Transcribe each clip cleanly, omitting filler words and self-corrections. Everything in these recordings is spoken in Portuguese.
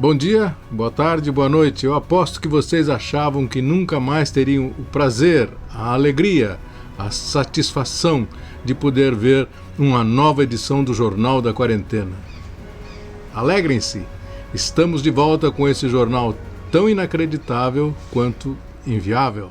Bom dia, boa tarde, boa noite. Eu aposto que vocês achavam que nunca mais teriam o prazer, a alegria, a satisfação de poder ver uma nova edição do Jornal da Quarentena. Alegrem-se, estamos de volta com esse jornal tão inacreditável quanto inviável.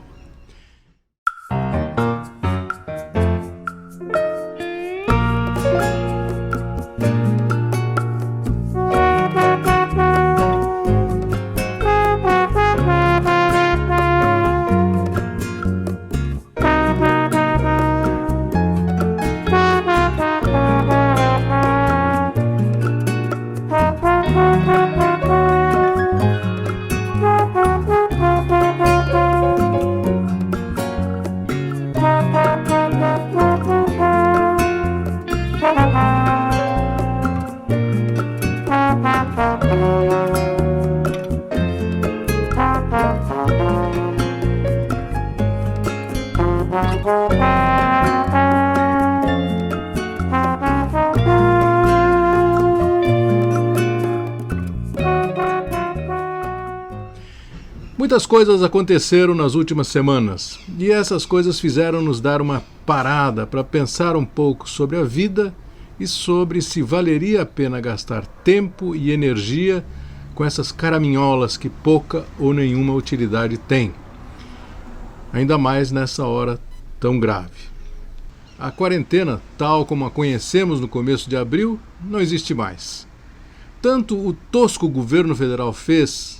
Muitas coisas aconteceram nas últimas semanas, e essas coisas fizeram-nos dar uma parada para pensar um pouco sobre a vida e sobre se valeria a pena gastar tempo e energia com essas caraminholas que pouca ou nenhuma utilidade têm. Ainda mais nessa hora tão grave. A quarentena, tal como a conhecemos no começo de abril, não existe mais. Tanto o tosco governo federal fez,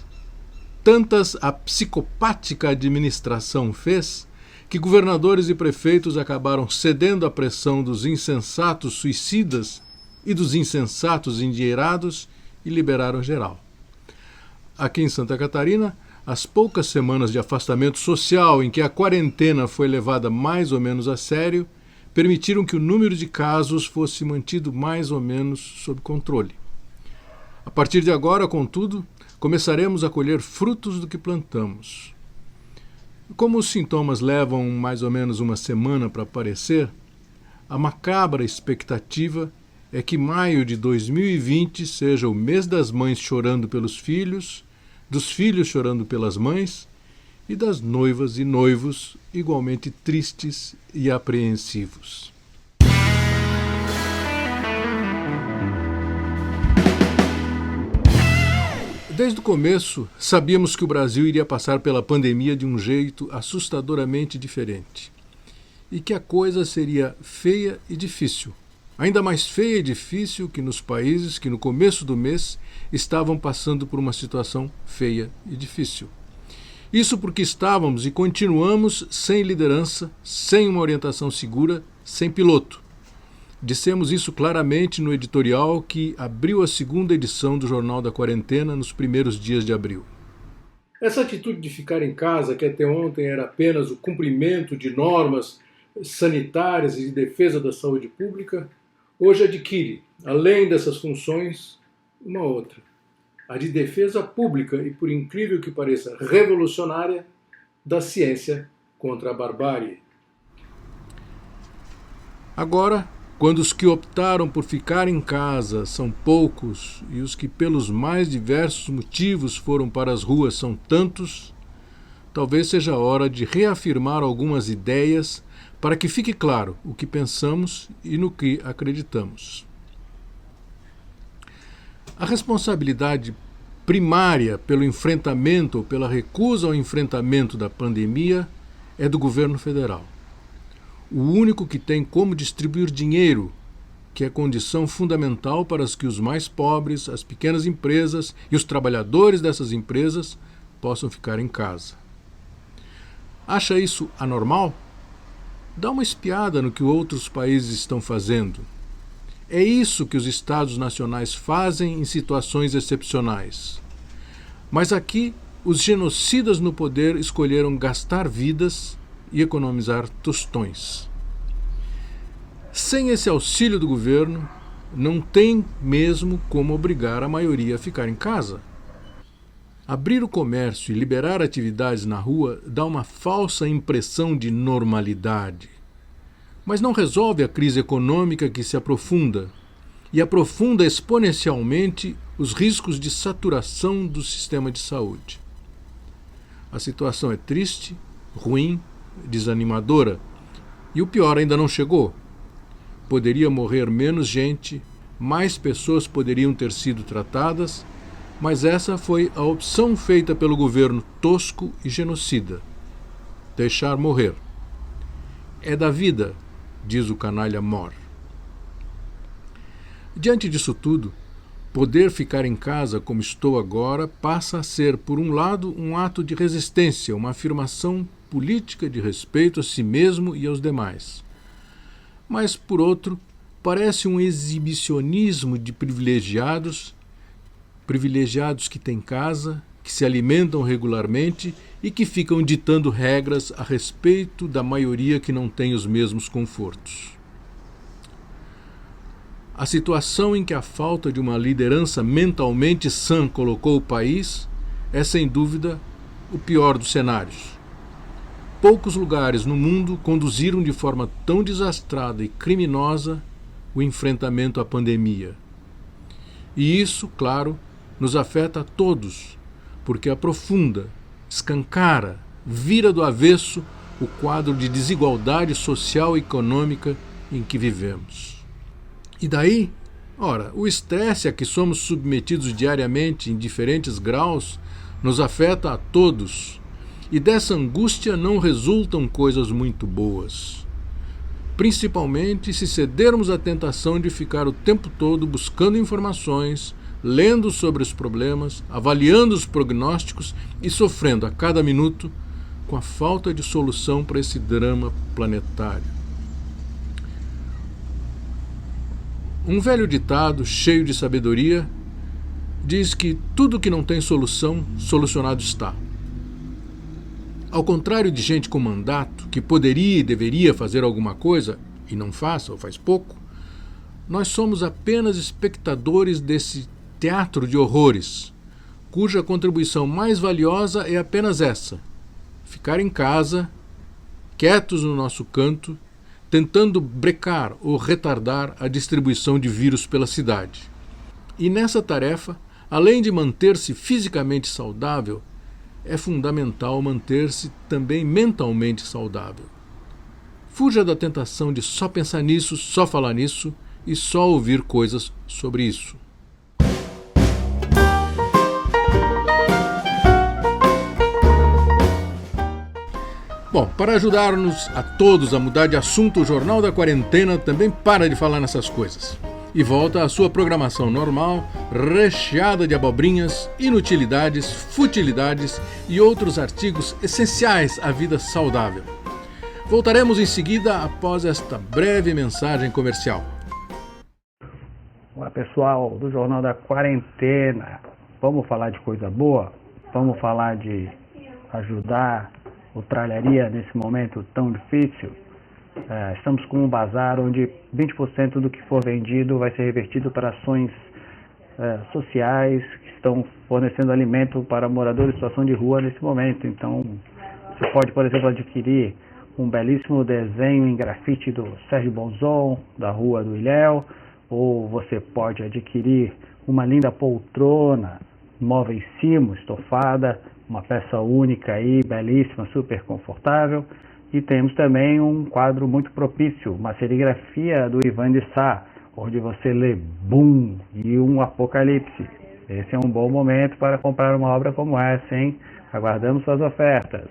tantas a psicopática administração fez, que governadores e prefeitos acabaram cedendo à pressão dos insensatos suicidas e dos insensatos endinheirados e liberaram geral. Aqui em Santa Catarina, as poucas semanas de afastamento social em que a quarentena foi levada mais ou menos a sério, permitiram que o número de casos fosse mantido mais ou menos sob controle. A partir de agora, contudo, começaremos a colher frutos do que plantamos. Como os sintomas levam mais ou menos uma semana para aparecer, a macabra expectativa é que maio de 2020 seja o mês das mães chorando pelos filhos, dos filhos chorando pelas mães e das noivas e noivos igualmente tristes e apreensivos. Desde o começo, sabíamos que o Brasil iria passar pela pandemia de um jeito assustadoramente diferente. E que a coisa seria feia e difícil. Ainda mais feia e difícil que nos países que no começo do mês estavam passando por uma situação feia e difícil. Isso porque estávamos e continuamos sem liderança, sem uma orientação segura, sem piloto. Dissemos isso claramente no editorial que abriu a segunda edição do Jornal da Quarentena nos primeiros dias de abril. Essa atitude de ficar em casa, que até ontem era apenas o cumprimento de normas sanitárias e de defesa da saúde pública, hoje adquire, além dessas funções, uma outra. A de defesa pública e, por incrível que pareça, revolucionária, da ciência contra a barbárie. Agora, quando os que optaram por ficar em casa são poucos e os que pelos mais diversos motivos foram para as ruas são tantos, talvez seja a hora de reafirmar algumas ideias para que fique claro o que pensamos e no que acreditamos. A responsabilidade primária pelo enfrentamento ou pela recusa ao enfrentamento da pandemia é do governo federal. O único que tem como distribuir dinheiro, que é condição fundamental para que os mais pobres, as pequenas empresas e os trabalhadores dessas empresas possam ficar em casa. Acha isso anormal? Dá uma espiada no que outros países estão fazendo. É isso que os Estados nacionais fazem em situações excepcionais. Mas aqui, os genocidas no poder escolheram gastar vidas e economizar tostões. Sem esse auxílio do governo, não tem mesmo como obrigar a maioria a ficar em casa. Abrir o comércio e liberar atividades na rua dá uma falsa impressão de normalidade. mas não resolve a crise econômica que se aprofunda e aprofunda exponencialmente os riscos de saturação do sistema de saúde. A situação é triste, ruim, desanimadora, e o pior ainda não chegou. Poderia morrer menos gente, mais pessoas poderiam ter sido tratadas, mas essa foi a opção feita pelo governo tosco e genocida: deixar morrer. É da vida, diz o canalha Mor. Diante disso tudo, poder ficar em casa como estou agora passa a ser, por um lado, um ato de resistência, uma afirmação política de respeito a si mesmo e aos demais. Mas, por outro, parece um exibicionismo de privilegiados que têm casa, que se alimentam regularmente e que ficam ditando regras a respeito da maioria que não tem os mesmos confortos. A situação em que a falta de uma liderança mentalmente sã colocou o país é, sem dúvida, o pior dos cenários. Poucos lugares no mundo conduziram de forma tão desastrada e criminosa o enfrentamento à pandemia. E isso, claro, nos afeta a todos, porque aprofunda, escancara, vira do avesso o quadro de desigualdade social e econômica em que vivemos. E daí, ora, o estresse a que somos submetidos diariamente em diferentes graus nos afeta a todos, e dessa angústia não resultam coisas muito boas. Principalmente se cedermos à tentação de ficar o tempo todo buscando informações, lendo sobre os problemas, avaliando os prognósticos e sofrendo a cada minuto com a falta de solução para esse drama planetário. Um velho ditado, cheio de sabedoria, diz que tudo que não tem solução, solucionado está. Ao contrário de gente com mandato, que poderia e deveria fazer alguma coisa, e não faz, ou faz pouco, nós somos apenas espectadores desse teatro de horrores, cuja contribuição mais valiosa é apenas essa: ficar em casa, quietos no nosso canto, tentando brecar ou retardar a distribuição de vírus pela cidade. E nessa tarefa, além de manter-se fisicamente saudável, é fundamental manter-se também mentalmente saudável. Fuja da tentação de só pensar nisso, só falar nisso e só ouvir coisas sobre isso. Bom, para ajudar-nos a todos a mudar de assunto, o Jornal da Quarentena também para de falar nessas coisas e volta à sua programação normal, recheada de abobrinhas, inutilidades, futilidades e outros artigos essenciais à vida saudável. Voltaremos em seguida após esta breve mensagem comercial. Olá pessoal do Jornal da Quarentena, vamos falar de coisa boa? Vamos falar de ajudar o Tralharia nesse momento tão difícil? Estamos com um bazar onde 20% do que for vendido vai ser revertido para ações sociais que estão fornecendo alimento para moradores em situação de rua nesse momento. Então, você pode, por exemplo, adquirir um belíssimo desenho em grafite do Sérgio Bonzon, da Rua do Ilhéu, ou você pode adquirir uma linda poltrona, móveis Simo, estofada, uma peça única aí, belíssima, super confortável. E temos também um quadro muito propício, uma serigrafia do Ivan de Sá, onde você lê BUM e um apocalipse. Esse é um bom momento para comprar uma obra como essa, hein? Aguardamos suas ofertas.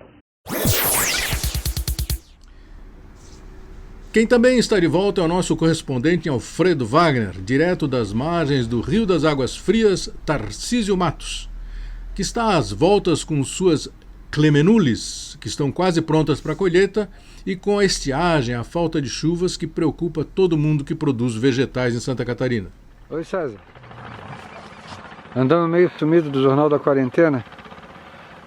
Quem também está de volta é o nosso correspondente Alfredo Wagner, direto das margens do Rio das Águas Frias, Tarcísio Matos, que está às voltas com suas clemenules, que estão quase prontas para a colheita, e com a estiagem, a falta de chuvas que preocupa todo mundo que produz vegetais em Santa Catarina. Oi César, andando meio sumido do Jornal da Quarentena,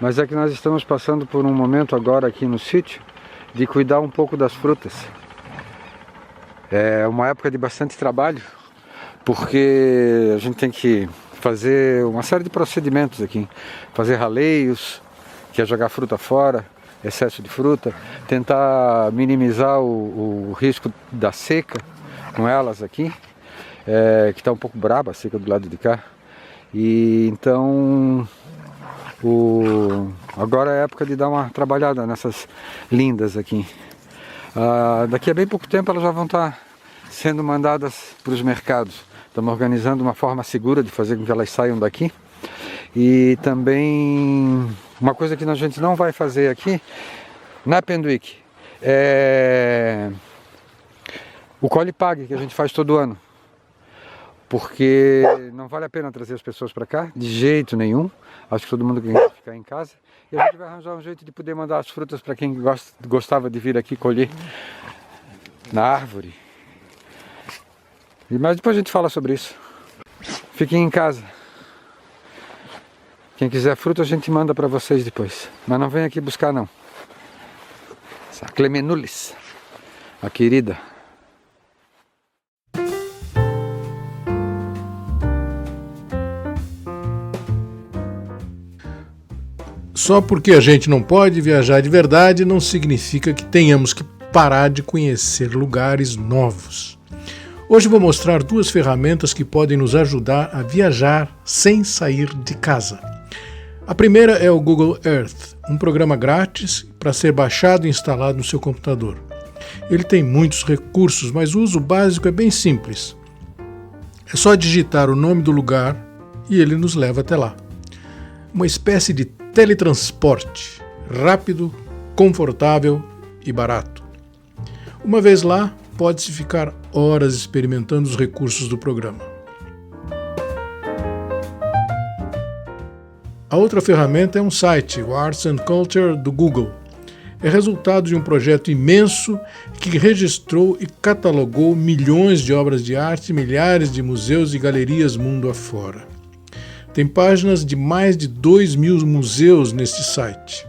mas é que nós estamos passando por um momento agora aqui no sítio de cuidar um pouco das frutas. É uma época de bastante trabalho, porque a gente tem que fazer uma série de procedimentos aqui, fazer raleios, que é jogar fruta fora, excesso de fruta, tentar minimizar o risco da seca com elas aqui, que está um pouco braba a seca do lado de cá. E então agora é a época de dar uma trabalhada nessas lindas aqui. Daqui a bem pouco tempo elas já vão estar sendo mandadas para os mercados. Estamos organizando uma forma segura de fazer com que elas saiam daqui. E também uma coisa que a gente não vai fazer aqui na Pendwick é o colhe-pague que a gente faz todo ano. Porque não vale a pena trazer as pessoas para cá, de jeito nenhum. Acho que todo mundo quer ficar em casa. E a gente vai arranjar um jeito de poder mandar as frutas para quem gostava de vir aqui colher na árvore. Mas depois a gente fala sobre isso. Fiquem em casa. Quem quiser fruta a gente manda para vocês depois. Mas não vem aqui buscar não. Essa Clemenulis, a querida. Só porque a gente não pode viajar de verdade não significa que tenhamos que parar de conhecer lugares novos. Hoje vou mostrar 2 ferramentas que podem nos ajudar a viajar sem sair de casa. A primeira é o Google Earth, um programa grátis para ser baixado e instalado no seu computador. Ele tem muitos recursos, mas o uso básico é bem simples. É só digitar o nome do lugar e ele nos leva até lá. Uma espécie de teletransporte, rápido, confortável e barato. Uma vez lá, pode-se ficar horas experimentando os recursos do programa. A outra ferramenta é um site, o Arts and Culture do Google. É resultado de um projeto imenso que registrou e catalogou milhões de obras de arte, milhares de museus e galerias mundo afora. Tem páginas de mais de 2.000 museus neste site.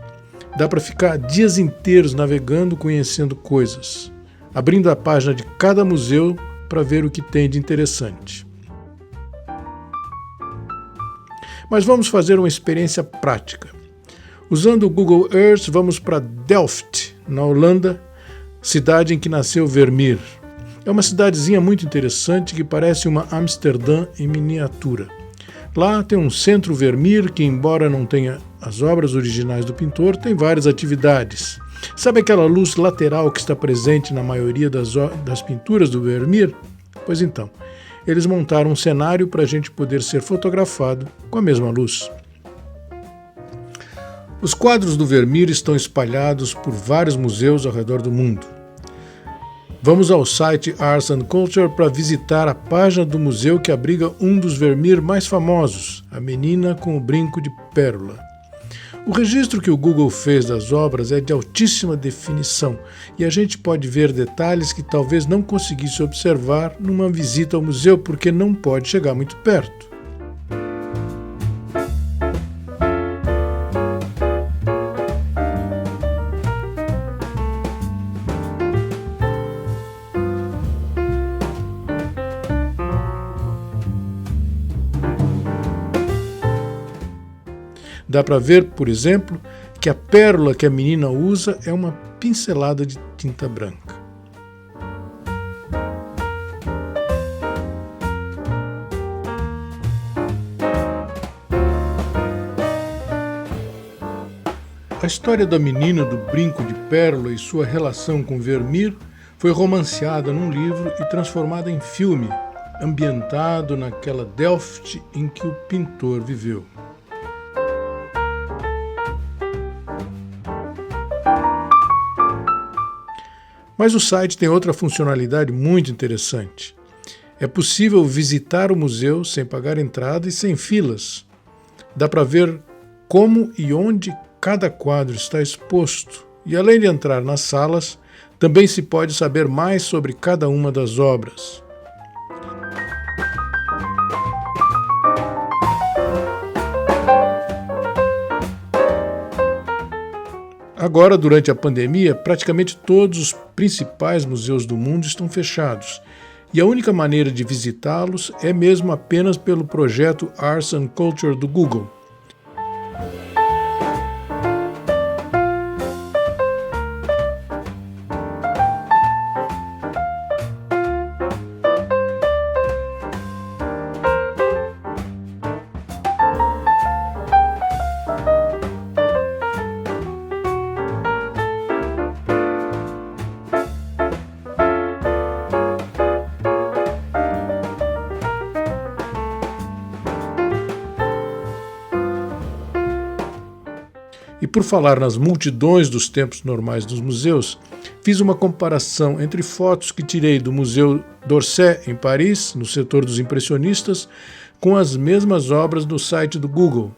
Dá para ficar dias inteiros navegando, conhecendo coisas, abrindo a página de cada museu para ver o que tem de interessante. Mas vamos fazer uma experiência prática. Usando o Google Earth, vamos para Delft, na Holanda, cidade em que nasceu Vermeer. É uma cidadezinha muito interessante que parece uma Amsterdã em miniatura. Lá tem um centro Vermeer que, embora não tenha as obras originais do pintor, tem várias atividades. Sabe aquela luz lateral que está presente na maioria das pinturas do Vermeer? Pois então, eles montaram um cenário para a gente poder ser fotografado com a mesma luz. Os quadros do Vermeer estão espalhados por vários museus ao redor do mundo. Vamos ao site Arts and Culture para visitar a página do museu que abriga um dos Vermeer mais famosos, a menina com o brinco de pérola. O registro que o Google fez das obras é de altíssima definição e a gente pode ver detalhes que talvez não conseguisse observar numa visita ao museu porque não pode chegar muito perto. Dá para ver, por exemplo, que a pérola que a menina usa é uma pincelada de tinta branca. A história da menina do brinco de pérola e sua relação com Vermeer foi romanceada num livro e transformada em filme, ambientado naquela Delft em que o pintor viveu. Mas o site tem outra funcionalidade muito interessante. É possível visitar o museu sem pagar entrada e sem filas. Dá para ver como e onde cada quadro está exposto. E além de entrar nas salas, também se pode saber mais sobre cada uma das obras. Agora, durante a pandemia, praticamente todos os principais museus do mundo estão fechados, e a única maneira de visitá-los é mesmo apenas pelo projeto Arts and Culture do Google. por falar nas multidões dos tempos normais dos museus, fiz uma comparação entre fotos que tirei do Museu d'Orsay, em Paris, no setor dos impressionistas, com as mesmas obras no site do Google.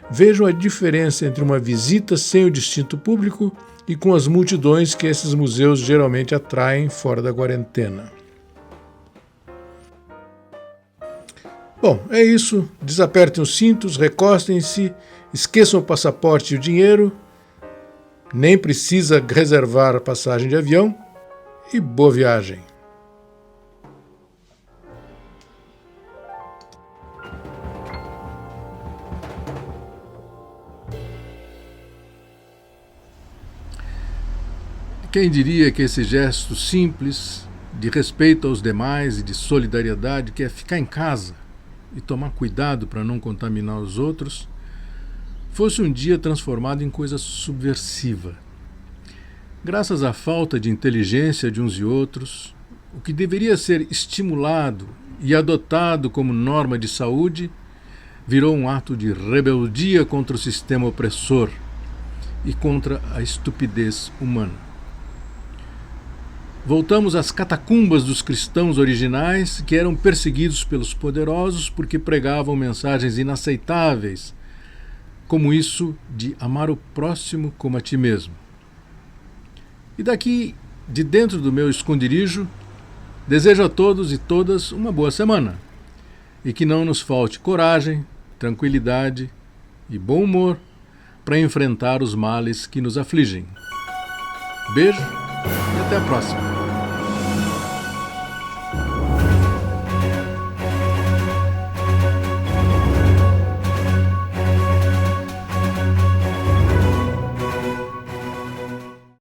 Vejam a diferença entre uma visita sem o distinto público e com as multidões que esses museus geralmente atraem fora da quarentena. Bom, é isso. Desapertem os cintos, recostem-se, esqueçam o passaporte e o dinheiro, nem precisa reservar a passagem de avião e boa viagem. Quem diria que esse gesto simples, de respeito aos demais e de solidariedade, que é ficar em casa e tomar cuidado para não contaminar os outros, fosse um dia transformado em coisa subversiva. Graças à falta de inteligência de uns e outros, o que deveria ser estimulado e adotado como norma de saúde virou um ato de rebeldia contra o sistema opressor e contra a estupidez humana. Voltamos às catacumbas dos cristãos originais, que eram perseguidos pelos poderosos porque pregavam mensagens inaceitáveis, como isso de amar o próximo como a ti mesmo. E daqui, de dentro do meu esconderijo, desejo a todos e todas uma boa semana, e que não nos falte coragem, tranquilidade e bom humor para enfrentar os males que nos afligem. Beijo e até a próxima.